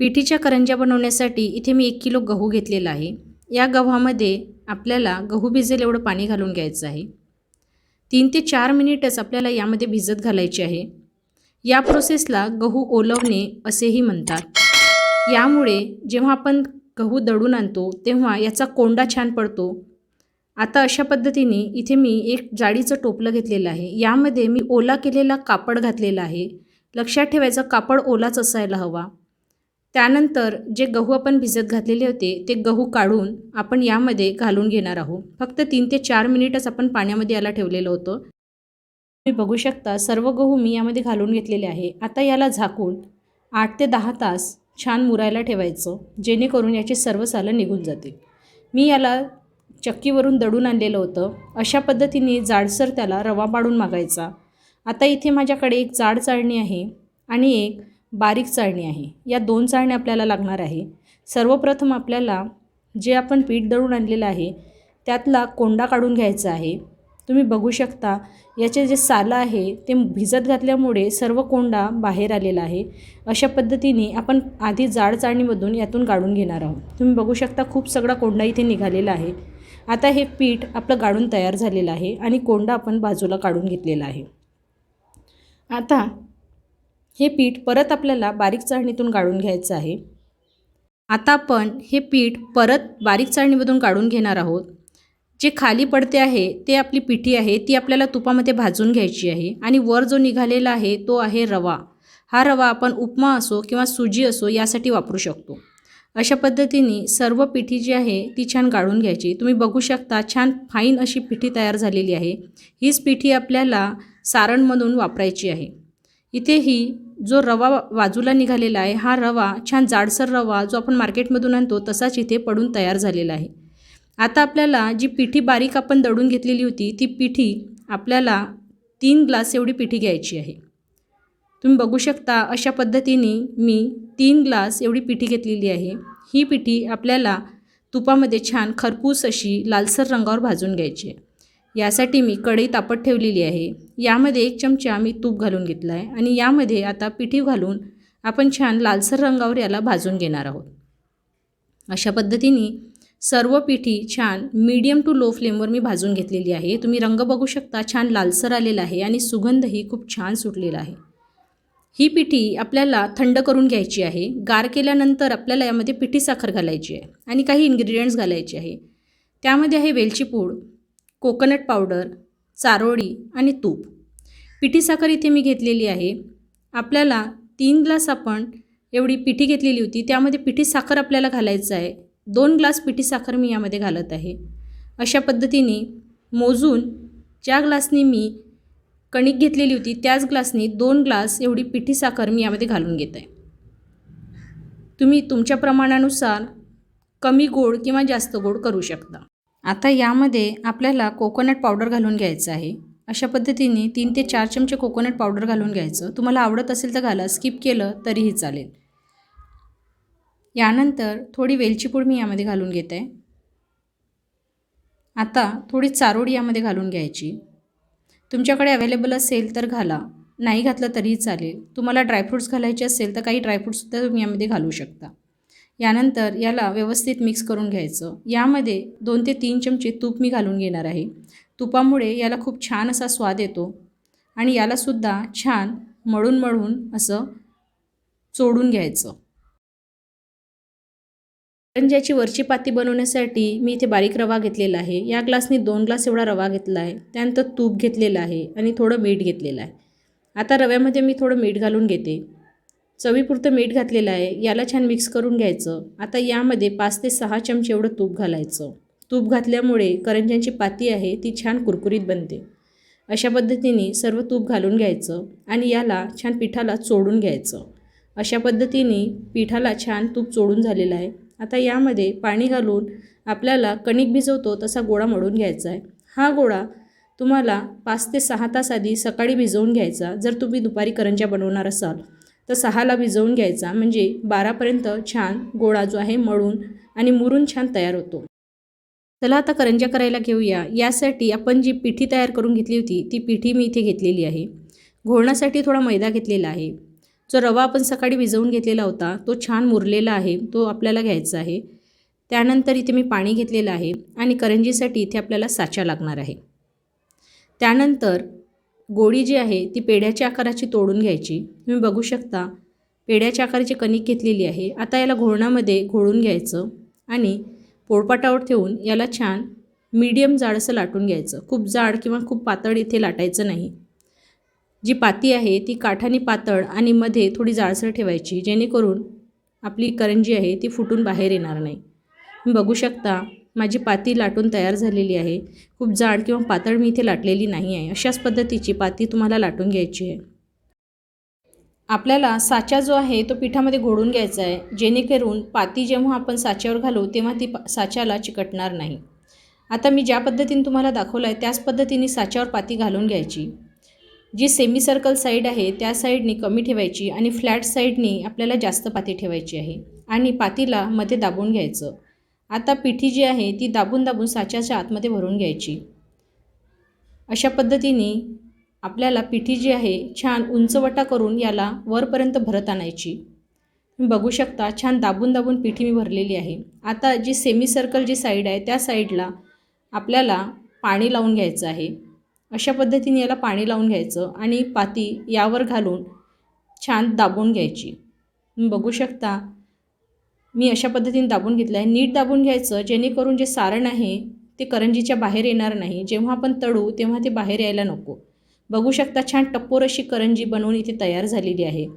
पिठीच्या करंज्या बनवण्यासाठी इथे मी 1 किलो गहू घेतलेला आहे। या गव्हामध्ये आपल्याला गहू भिजेल एवढं पाणी घालून घ्यायचं आहे। 3 ते 4 मिनिटच आपल्याला यामध्ये भिजत घालायचे आहे। या प्रोसेसला गहू ओलवणे असेही म्हणतात। यामुळे जेव्हा आपण गहू दळून आणतो तेव्हा याचा कोंडा छान पडतो। आता अशा पद्धतीने इथे मी एक जाळीचं टोपलं घेतलेलं आहे। यामध्ये मी ओला केलेला कापड घातलेला आहे। लक्षात ठेवायचं कापड ओलाच असायला हवा। त्यानंतर जे गहू आपण भिजत घातलेले होते ते गहू काढून आपण यामध्ये घालून घेणार आहोत। फक्त 3 ते 4 मिनिटच आपण पाण्यामध्ये याला ठेवलेलं होतं। तुम्ही बघू शकता सर्व गहू मी यामध्ये घालून घेतलेले आहे। आता याला झाकून 8 ते 10 तास छान मुरायला ठेवायचं, जेणेकरून याचे सर्व सालं निघून जातील। मी याला चक्कीवरून दळून आणलेलं होतं। अशा पद्धतीने जाडसर त्याला रवा पाडून मागायचा। आता इथे माझ्याकडे एक जाड चाळणी आहे आणि एक बारीक चाळणी आहे। या 2 चाळण्या आपल्याला लागणार आहे। सर्वप्रथम आपल्याला जे आपण पीठ दळून आणलेलं आहे त्यातला कोंडा काढून घ्यायचा आहे। तुम्ही बघू शकता याचे जे सालं आहे ते भिजत घातल्यामुळे सर्व कोंडा बाहेर आलेला आहे। अशा पद्धतीने आपण आधी जाड चाळणीमधून यातून काढून घेणार आहोत। तुम्ही बघू शकता खूप सगळा कोंडा इथे निघालेला आहे। आता हे पीठ आपलं गाळून तयार झालेलं आहे आणि कोंडा आपण बाजूला काढून घेतलेला आहे। आता हे पीठ परत आपल्याला बारीक चाळणीतून काढून घ्यायचं आहे। आता आपण हे पीठ परत बारीक चाळणीमधून काढून घेणार आहोत। जे खाली पडते आहे ते आपली पिठी आहे, ती आपल्याला तुपामध्ये भाजून घ्यायची आहे आणि वर जो निघालेला आहे तो आहे रवा। हा रवा आपण उपमा असो किंवा सुजी असो यासाठी वापरू शकतो। अशा पद्धतीने सर्व पिठी जी आहे ती छान गाळून घ्यायची। तुम्ही बघू शकता छान फाईन अशी पिठी तयार झालेली आहे। हीच पिठी आपल्याला सारणमधून वापरायची आहे। इथे ही जो रवा बाजूला निघालेला आहे हा रवा छान जाडसर रवा जो आपण मार्केटमधून आणतो तसाच इथे पडून तयार झालेला आहे। आता आपल्याला जी पिठी बारीक आपण दळून घेतलेली होती ती पिठी आपल्याला 3 ग्लास एवढी पिठी घ्यायची आहे। तुम्ही बघू शकता अशा पद्धतीने मी 3 ग्लास एवढी पिठी घेतलेली आहे। ही पिठी आपल्याला तुपामध्ये छान खरपूस अशी लालसर रंगावर भाजून घ्यायची आहे। यासाठी मी कढई तापत ठेवलेली आहे। यामध्ये 1 चमचा मी तूप घालून घेतला आहे आणि यामध्ये आता पिठी घालून आपण छान लालसर रंगावर याला भाजून घेणार आहोत। अशा पद्धतीने सर्व पिठी छान मीडियम टू लो फ्लेमवर मी भाजून घेतलेली आहे। तुम्ही रंग बघू शकता छान लालसर आलेला आहे आणि सुगंधही खूप छान सुटलेला आहे। ही पिठी आपल्याला थंड करून घ्यायची आहे। गार केल्यानंतर आपल्याला यामध्ये पिठी साखर घालायची आहे आणि काही इन्ग्रेडियंट्स घालायचे आहे। त्यामध्ये आहे वेलची पूड, कोकोनट पावडर, चारोळी आणि तूप। पिठी साखर इथे मी घेतलेली आहे। आपल्याला 3 ग्लास आपण एवढी पिठी घेतलेली होती त्यामध्ये पिठी साखर आपल्याला घालायचं आहे। 2 ग्लास पिठी साखर मी यामध्ये घालत आहे। अशा पद्धतीने मोजून ज्या ग्लासनी मी कणिक घेतलेली होती त्याच ग्लासनी 2 ग्लास एवढी पिठी साखर मी यामध्ये घालून घेत आहे। तुम्ही तुमच्या प्रमाणानुसार कमी गोड किंवा जास्त गोड करू शकता। आता यामध्ये आपल्याला कोकोनट पावडर घालून घ्यायचं आहे। अशा पद्धतीने 3 ते 4 चमचे कोकोनट पावडर घालून घ्यायचं। तुम्हाला आवडत असेल तर घाला, स्किप केलं तरीही चालेल। यानंतर थोडी वेलची पूड मी यामध्ये घालून घेत आहे। आता थोडी चारोळी यामध्ये घालून घ्यायची। तुमच्याकडे अवेलेबल असेल तर घाला, नाही घातलं तरीही चालेल। तुम्हाला ड्रायफ्रूट्स घालायचे असेल तर काही ड्रायफ्रूट्ससुद्धा तुम्ही यामध्ये घालू शकता। यानंतर याला व्यवस्थित मिक्स करून घ्यायचं। यामध्ये 2 ते 3 चमचे तूप मी घालून घेणार आहे। तुपामुळे याला खूप छान असा स्वाद येतो आणि यालासुद्धा छान मळून असं चोडून घ्यायचं। करंज्याची वरची पाती बनवण्यासाठी मी इथे बारीक रवा घेतलेला आहे। या ग्लासनी 2 ग्लास एवढा रवा घेतला आहे। त्यानंतर तूप घेतलेलं आहे आणि थोडं मीठ घेतलेलं आहे। आता रव्यामध्ये मी थोडं मीठ घालून घेते। चवीपुरतं मीठ घातलेलं आहे। याला छान मिक्स करून घ्यायचं। आता यामध्ये 5 ते 6 चमचे एवढं तूप घालायचं। तूप घातल्यामुळे करंज्यांची पाती आहे ती छान कुरकुरीत बनते। अशा पद्धतीने सर्व तूप घालून घ्यायचं आणि याला छान पिठाला चोडून घ्यायचं। अशा पद्धतीने पिठाला छान तूप चोडून झालेलं आहे। आता यामध्ये पाणी घालून आपल्याला कणिक भिजवतो तसा गोळा मळून घ्यायचा आहे। हा गोळा तुम्हाला 5 ते 6 तास आधी सकाळी भिजवून घ्यायचा। जर तुम्ही दुपारी करंज्या बनवणार असाल तर 6ला भिजवून घ्यायचा, म्हणजे 12पर्यंत छान गोळा जो आहे मळून आणि मुरून छान तयार होतो। चला आता करंज्या करायला घेऊया। यासाठी आपण जी पिठी तयार करून घेतली होती ती पिठी मी इथे घेतलेली आहे। घोळण्यासाठी थोडा मैदा घेतलेला आहे। जो रवा आपण सकाळी भिजवून घेतलेला होता तो छान मुरलेला आहे, तो आपल्याला घ्यायचा आहे। त्यानंतर इथे मी पाणी घेतलेलं आहे आणि करंजीसाठी इथे आपल्याला साचा लागणार आहे। त्यानंतर गोळी जी आहे ती पेढ्याच्या आकाराची तोडून घ्यायची। तुम्ही बघू शकता पेढ्याच्या आकाराची कणिक घेतलेली आहे। आता याला घोळणामध्ये घोळून घ्यायचं आणि पोळपाटावर ठेवून याला छान मीडियम जाडसं लाटून घ्यायचं। खूप जाड किंवा खूप पातळ इथे लाटायचं नाही। जी पाती आहे ती काठाने पातळ आणि मध्ये थोडी जाडसर ठेवायची, जेणेकरून आपली करंजी आहे ती फुटून बाहेर येणार नाही। तुम्ही बघू शकता माझी पाती लाटून तयार झालेली आहे। खूप जाड किंवा पातळ मी इथे लाटलेली नाही आहे। अशाच पद्धतीची पाती तुम्हाला लाटून घ्यायची आहे। आपल्याला साचा जो आहे तो पिठामध्ये घोळून घ्यायचा आहे, जेणेकरून पाती जेव्हा आपण साच्यावर घालू तेव्हा ती साच्याला चिकटणार नाही। आता मी ज्या पद्धतीने तुम्हाला दाखवलं आहे त्याच पद्धतीने साच्यावर पाती घालून घ्यायची। जी सेमी सर्कल साईड आहे त्या साईडनी कमी ठेवायची आणि फ्लॅट साईडनी आपल्याला जास्त पाती ठेवायची आहे आणि पातीला मध्ये दाबून घ्यायचं। आता पिठी जी आहे ती दाबून दाबून साच्याच्या आतमध्ये भरून घ्यायची। अशा पद्धतीने आपल्याला पिठी जी आहे छान उंचवटा करून याला वरपर्यंत भरत आणायची। तुम्ही बघू शकता छान दाबून दाबून पिठी मी भरलेली आहे। आता जी सेमी सर्कल जी साईड आहे त्या साईडला आपल्याला पाणी लावून घ्यायचं आहे। अशा पद्धतीने याला पाणी लावून घ्यायचं आणि पाती यावर घालून छान दाबून घ्यायची। तुम्ही बघू शकता मी अशा पद्धतीने दाबून घेतलं आहे। नीट दाबून घ्यायचं, जेणेकरून जे सारण आहे ते करंजीच्या बाहेर येणार नाही। जेव्हा आपण तळू तेव्हा ते बाहेर यायला नको। बघू शकता छान टप्पोर अशी करंजी बनवून इथे तयार झालेली आहे।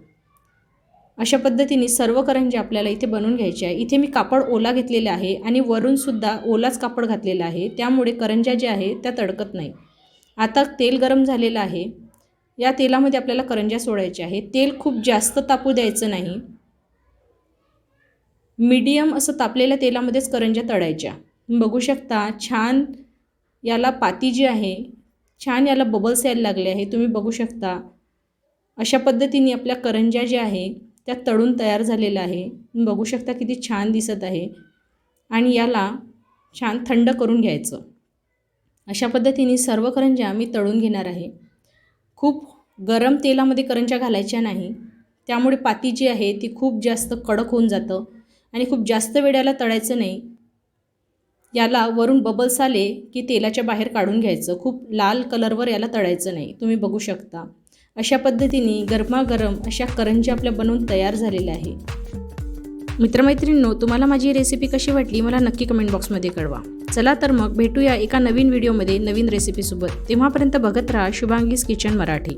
अशा पद्धतीने सर्व करंजी आपल्याला इथे बनवून घ्यायची आहे। इथे मी कापड ओला घेतलेला आहे आणि वरूनसुद्धा ओलाच कापड घातलेला आहे, त्यामुळे करंज्या ज्या आहे त्या तडकत नाही। आता तेल गरम झालेलं आहे, या तेलामध्ये आपल्याला करंज्या सोडायच्या आहे। तेल खूप जास्त तापू द्यायचं नाही, मीडियम असं तापलेल्या तेलामध्येच करंज्या तळायच्या। बघू शकता छान याला पाती जी आहे छान याला बबल्स यायला लागले आहे। तुम्ही बघू शकता अशा पद्धतीने आपल्या करंज्या ज्या आहे त्या तळून तयार झालेल्या आहे। तुम्ही बघू शकता किती छान दिसत आहे आणि याला छान थंड करून घ्यायचं। अशा पद्धतीने सर्व करंज्या मी तळून घेणार आहे। खूप गरम तेलामध्ये करंज्या घालायच्या नाही, त्यामुळे पाती जी आहे ती खूप जास्त कडक होऊन जातं आणि खूप जास्त वेळ याला तळायचं नाही। याला वरून बबल्स आले की तेलाच्या बाहेर काढून घ्यायचं। खूप लाल कलरवर याला तळायचं नाही। तुम्ही बघू शकता अशा पद्धतीने गरमागरम अशा करंज्या आपल्या बनवून तयार झालेल्या आहे। मित्रमैत्रिणींनो, तुम्हाला माझी रेसिपी कशी वाटली मला नक्की कमेंट बॉक्समध्ये कळवा। चला तर मग भेटूया एका नवीन व्हिडिओमध्ये नवीन रेसिपीसोबत। तेव्हापर्यंत बघत राहा शुभांगीज किचन मराठी।